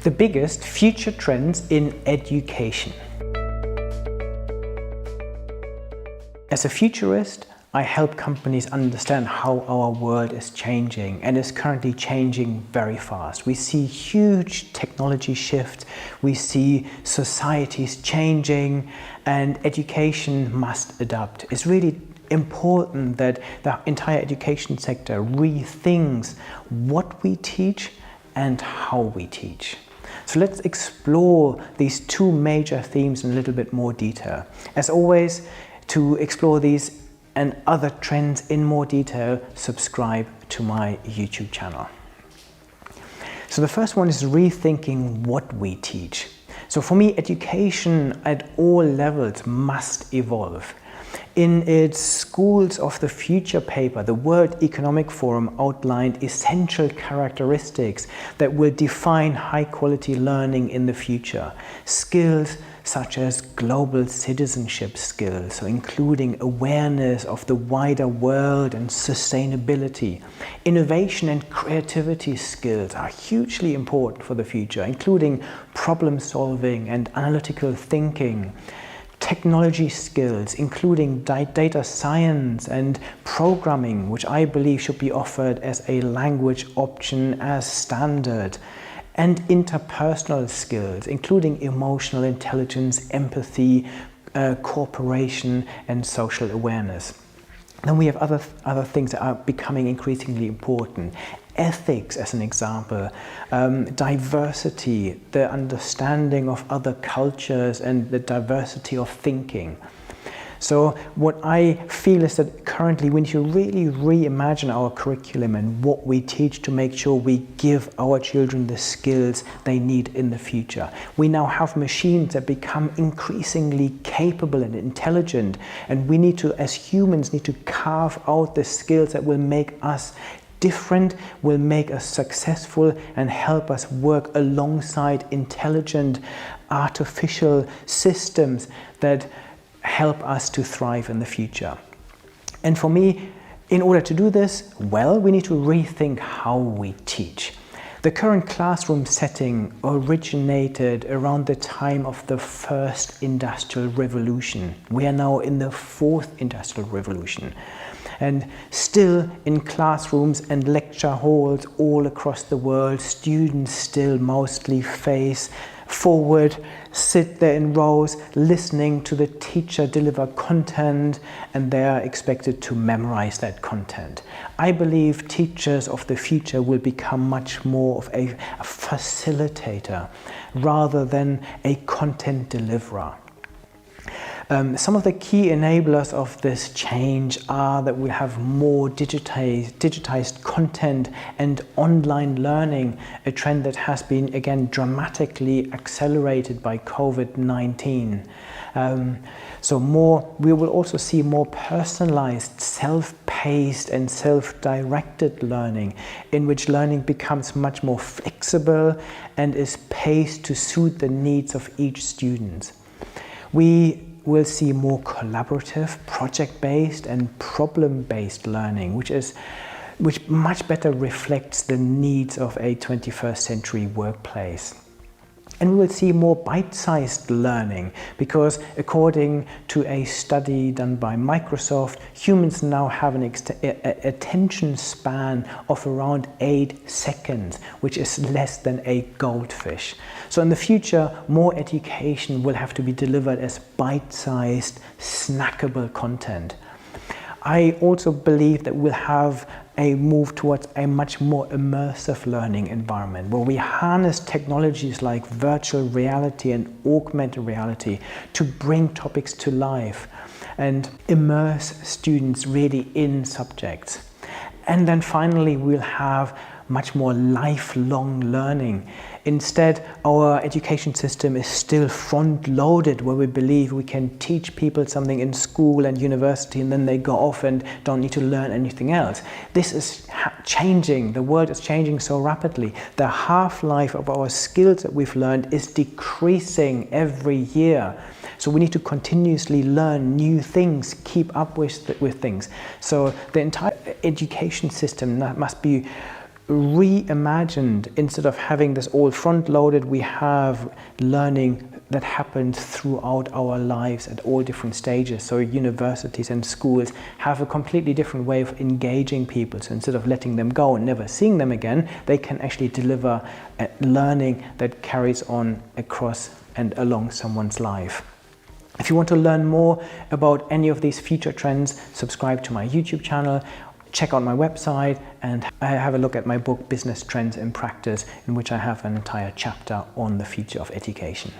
The biggest future trends in education. As a futurist, I help companies understand how our world is changing and is currently changing very fast. We see huge technology shifts, we see societies changing, and education must adapt. It's really important that the entire education sector rethinks what we teach and how we teach. So let's explore these two major themes in a little bit more detail. As always, to explore these and other trends in more detail, subscribe to my YouTube channel. So the first one is rethinking what we teach. So for me, education at all levels must evolve. In its Schools of the Future paper, the World Economic Forum outlined essential characteristics that will define high-quality learning in the future. Skills such as global citizenship skills, so including awareness of the wider world and sustainability. Innovation and creativity skills are hugely important for the future, including problem solving and analytical thinking. Technology skills, including data science and programming, which I believe should be offered as a language option as standard. And interpersonal skills, including emotional intelligence, empathy, cooperation, and social awareness. Then we have other things that are becoming increasingly important. Ethics, as an example, diversity, the understanding of other cultures, and the diversity of thinking. So what I feel is that currently we need to really reimagine our curriculum and what we teach to make sure we give our children the skills they need in the future. We now have machines that become increasingly capable and intelligent, and we need to, as humans, need to carve out the skills that will make us different, will make us successful, and help us work alongside intelligent artificial systems that help us to thrive in the future. And for me, in order to do this well, we need to rethink how we teach. The current classroom setting originated around the time of the first industrial revolution. We are now in the fourth industrial revolution. And still in classrooms and lecture halls all across the world, students still mostly face forward, sit there in rows, listening to the teacher deliver content, and they are expected to memorize that content. I believe teachers of the future will become much more of a facilitator rather than a content deliverer. Some of the key enablers of this change are that we'll have more digitized content and online learning, a trend that has been, again, dramatically accelerated by COVID-19. We will also see more personalized, self-paced and self-directed learning, in which learning becomes much more flexible and is paced to suit the needs of each student. We will see more collaborative, project-based and problem-based learning, which much better reflects the needs of a 21st century workplace. And we will see more bite-sized learning, because according to a study done by Microsoft, humans now have an attention span of around 8 seconds, which is less than a goldfish. So in the future, more education will have to be delivered as bite-sized, snackable content. I also believe that we'll have a move towards a much more immersive learning environment, where we harness technologies like virtual reality and augmented reality to bring topics to life and immerse students really in subjects. And then finally, we'll have much more lifelong learning. Instead, our education system is still front-loaded, where we believe we can teach people something in school and university and then they go off and don't need to learn anything else. This is changing. The world is changing so rapidly. The half-life of our skills that we've learned is decreasing every year. So we need to continuously learn new things, keep up with things. So the entire education system must be reimagined. Instead of having this all front-loaded, we have learning that happens throughout our lives at all different stages. So universities and schools have a completely different way of engaging people. So instead of letting them go and never seeing them again, they can actually deliver learning that carries on across and along someone's life. If you want to learn more about any of these future trends, subscribe to my YouTube channel, check out my website, and have a look at my book, Business Trends in Practice, in which I have an entire chapter on the future of education.